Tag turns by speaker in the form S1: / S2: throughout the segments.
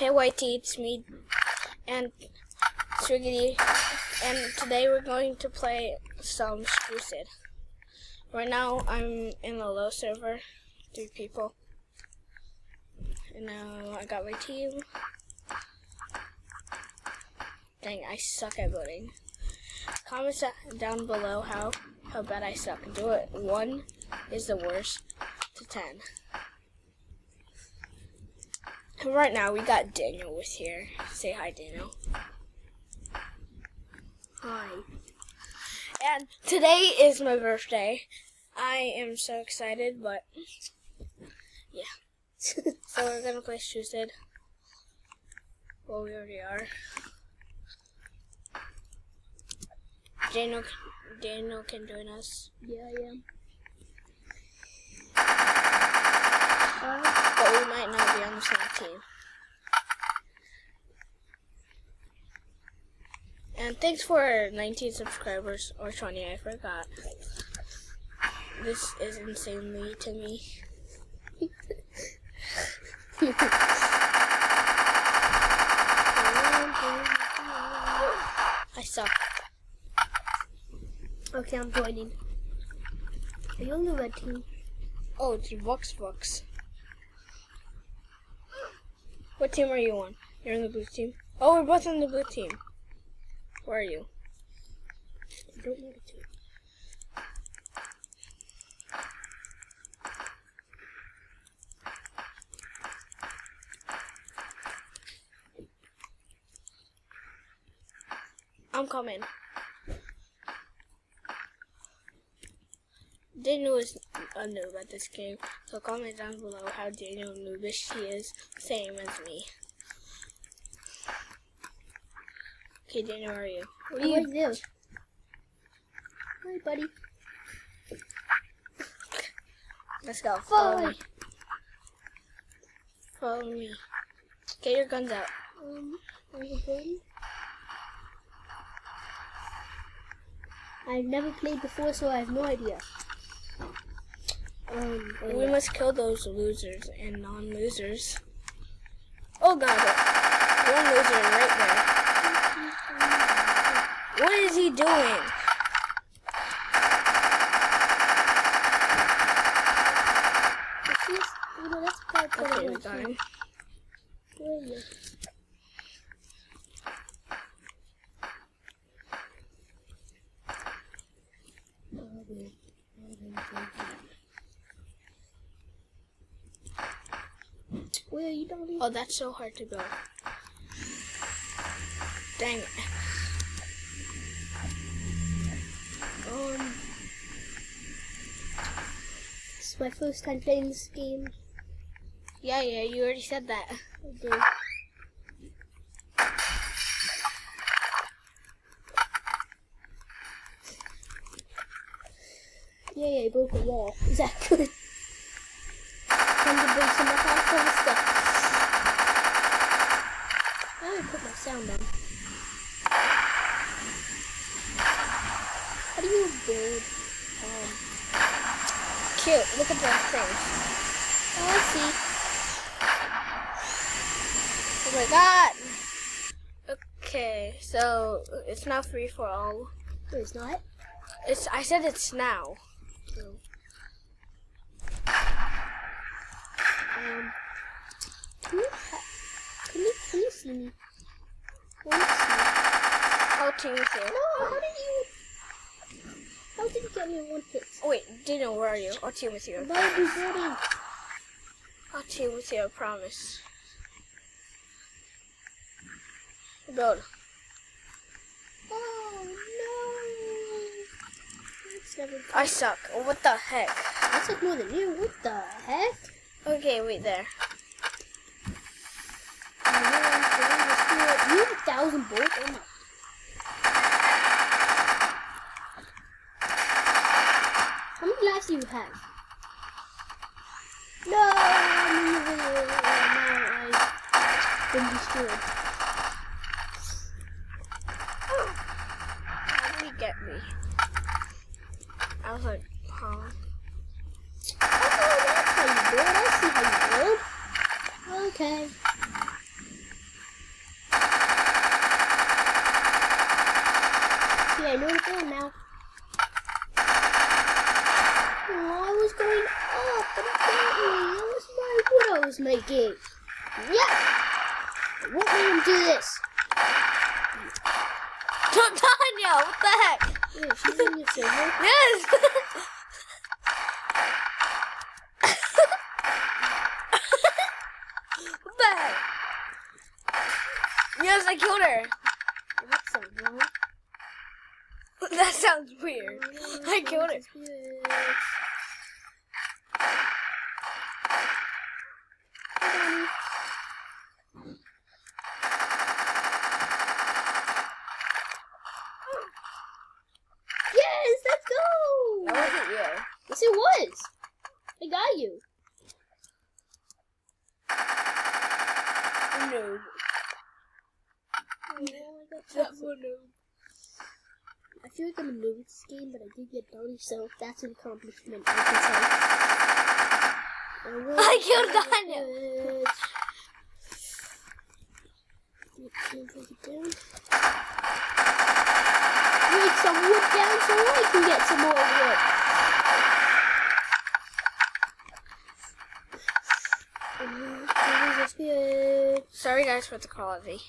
S1: Hey Whitey, it's me and Swiggity, and today we're going to play some Stucid. Right now I'm in a low server, 3 people. And now I got my team. Dang, I suck at voting. Comment down below how bad I suck. Do it. 1 is the worst to 10. And right now we got Daniel with here. Say hi, Daniel. Hi. And today is my birthday. I am so excited, but yeah. So we're gonna play Stucid. Well, we already are. Daniel can join us.
S2: Yeah, I am.
S1: But we might not be on the same team. And thanks for 19 subscribers, or 20, I forgot. This is insanely to me. I suck.
S2: Okay, I'm joining. Are you on the red team?
S1: Oh, it's Vox. What team are you on? You're on the blue team? Oh, we're both on the blue team. Where are you?
S2: I don't know the team.
S1: I'm coming. Daniel is a noob at this game, so comment down below how Daniel noobish he is, same as me. Okay, Daniel, where are you?
S2: What do you do? Hi, buddy.
S1: Let's go. Follow me. Follow me. Get your guns out.
S2: I've never played before, so I have no idea.
S1: We must kill those losers and non-losers. Oh god, 1 loser right there. What is he doing? Okay, we got him.
S2: Where are you? Where are you, Dolly?
S1: Oh, that's so hard to go. Dang it.
S2: This is my first time playing this game.
S1: Yeah, you already said that.
S2: I did. Yeah, I broke a wall. Is that good? Time to break some of our stuff. I'm gonna put my sound on. How do you build?
S1: Cute. Look at that thing.
S2: Oh, I see.
S1: Oh my god. Okay, so it's now free for all.
S2: No, it's not.
S1: I said it's now.
S2: No. Can you see me? Can you see me?
S1: I'll team with you.
S2: No, how did you get me in 1 hit?
S1: Oh wait, Dino, where are you? I'll team with you.
S2: I'm about to be building.
S1: I'll team with you, I promise. Build.
S2: Oh no! That's never good.
S1: I suck. What the heck?
S2: I suck more than you. What the heck?
S1: Okay, wait there.
S2: You have 1,000 bolts? Oh my. How many lives do you have? No! I've been destroyed.
S1: How did he get me? I was like, huh?
S2: Oh, that's how you build. I see how you build. Okay. game. Yeah! What made him do this?
S1: Tanya, what the heck?
S2: Wait, she's in your server?
S1: Yes! What the heck? Yes, I killed her.
S2: That sounds wrong.
S1: That sounds weird. I killed her.
S2: Yes, let's go!
S1: That wasn't you.
S2: Yes, it was. I got you.
S1: No.
S2: I feel like I'm a noob at this game, but I did get bounty, so that's an accomplishment, I can say.
S1: I killed Daniel!
S2: Break some wood down so I can get some more wood.
S1: Sorry guys for the quality.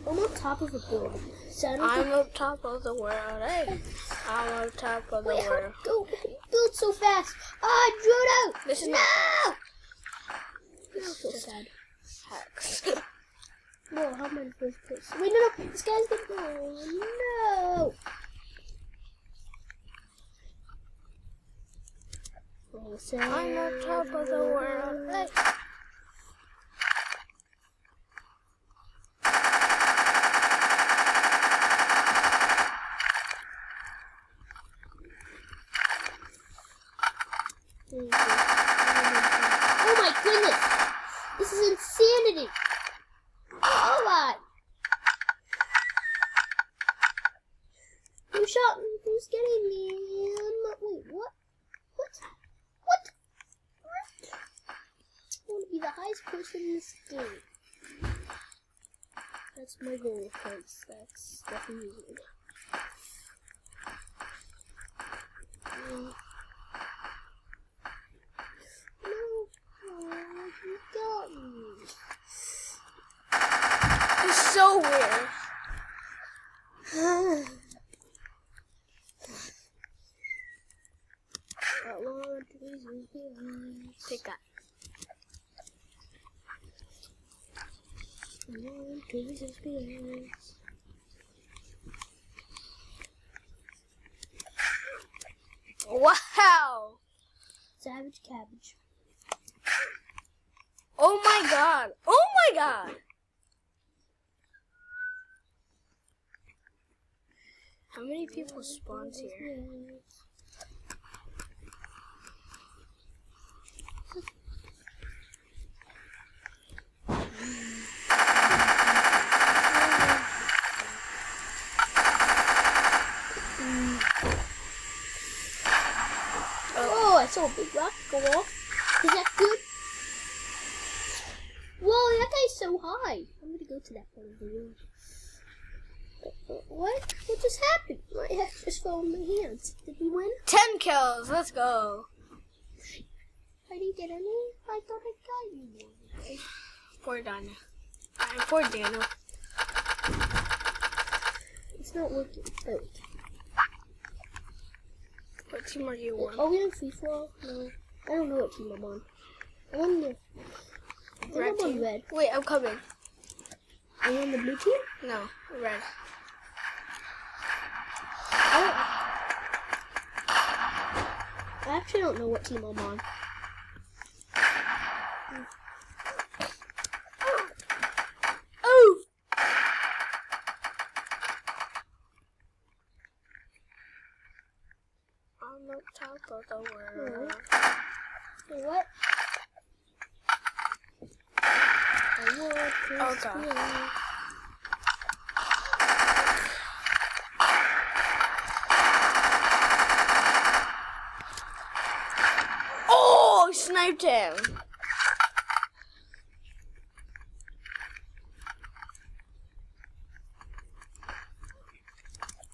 S2: I'm on top of a building. So
S1: I'm up top of the world, hey. I'm up top of the world.
S2: Go build so fast. I drew it out.
S1: This is
S2: no.
S1: not fast.
S2: This is so sad.
S1: Hacks.
S2: No, how am I in first place? Wait, no. This guy's gonna go. No.
S1: I'm on top of the world, hey.
S2: Oh my goodness! This is insanity! Oh my! Who shot me? Who's getting me? Wait, what? What? I want to be the highest person in this game. That's my goal, friends. That's definitely it. You got me.
S1: It's so weird. Take that. Wow!
S2: Savage cabbage.
S1: Oh my god! Oh my god! How many people spawned here?
S2: Oh, I saw a big rock go off. Is that good? Whoa, that guy's so high. I'm gonna go to that part of the room. What? What just happened? My head just fell in my hands. Did we win?
S1: 10 kills, let's go.
S2: I didn't get any. I thought I got you one.
S1: Poor Daniel. Poor Daniel.
S2: It's not working. Oh.
S1: What team are you on?
S2: Are we on free for all? No. I don't know what team I'm on. I'm on the
S1: Red
S2: I'm on
S1: team.
S2: red.
S1: Wait, I'm coming.
S2: Are you on the blue team?
S1: No, red.
S2: I actually don't know what team I'm on.
S1: Oh! On the top of the world.
S2: Wait, what?
S1: Oh god. Oh, I sniped him.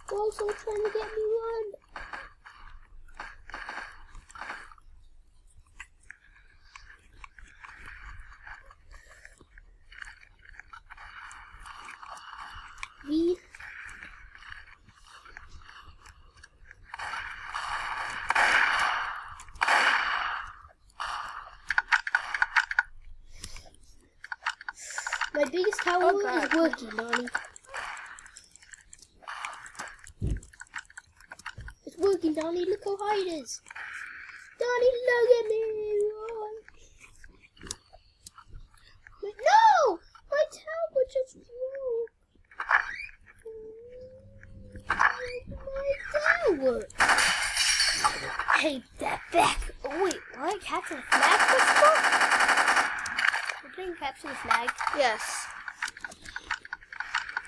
S2: Also trying to get me one. My biggest tower
S1: Oh, God.
S2: is working, Donnie. It's working, Donnie. Look how high it is. Donnie, look at me. No! My tower just broke. My tower. Hey, that back. Oh, wait, what? Capture the flag? We're playing capture the flag.
S1: Yes.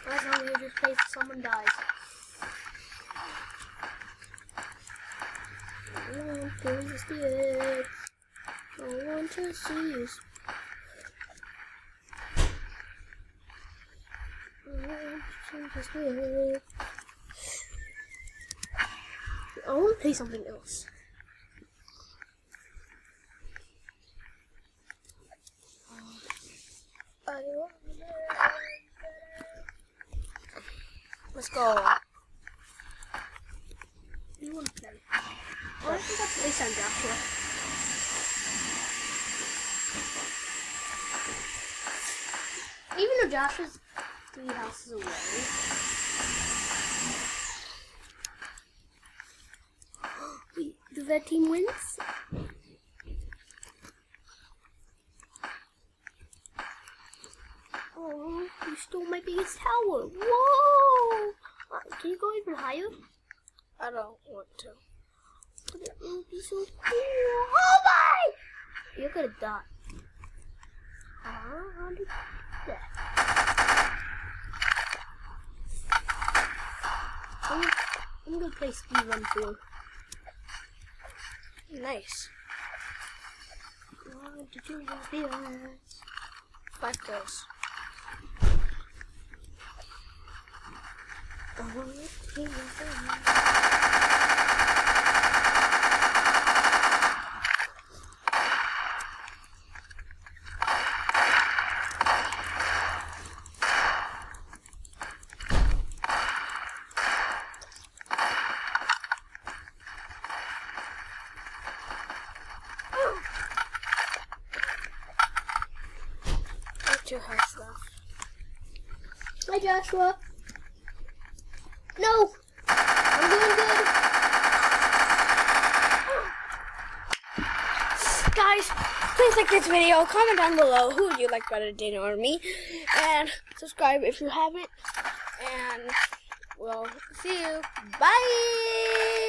S2: That's how we just play till someone dies. I want to see it. I want to see you. I want to play something else.
S1: Let's go.
S2: You want to play? I think I'll play some Joshua. Even though Joshua's 3 houses away. Wait, the red team wins? Oh, you stole my biggest tower. Whoa! Can you go even higher?
S1: I don't want to.
S2: But it would be so cool. Oh my! You're gonna die. How did that? I'm gonna play speedrun 4.
S1: Nice.
S2: 1 to 2 speedruns.
S1: 5 kills. Two hearts left.
S2: Hi, Joshua. No! I'm doing good.
S1: Guys, please like this video, comment down below who you like better, Dana or me, and subscribe if you haven't, and we'll see you. Bye!